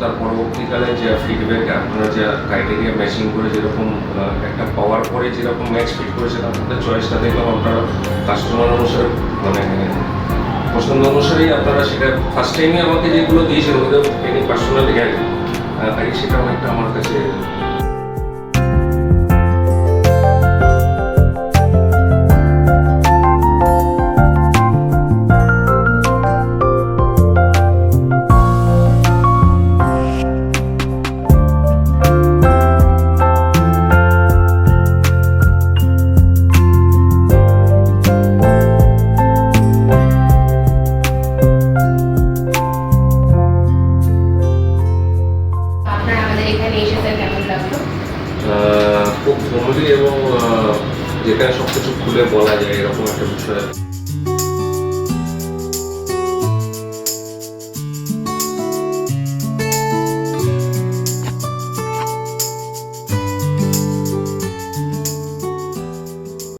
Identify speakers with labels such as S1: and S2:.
S1: তার পরবর্তীকালে যে ফিডব্যাক আপনারা যে ক্রাইটেরিয়া ম্যাচিং করে যেরকম একটা পাওয়ার পরে যেরকম ম্যাচ ফিট করেছেন আপনাদের চয়েসটা দেখলাম আপনারা কাস্টমার অনুসারে মানে পছন্দ অনুসারেই আপনারা সেটা ফার্স্ট টাইমে আমাকে যেগুলো দিয়েছেন ওদের এনি পার্সোনালি তাই সেটা অনেকটা আমার কাছে খুব ফ্যামিলি এবং যেখানে সব কিছু খুলে বলা যায় এরকম একটা বিষয়।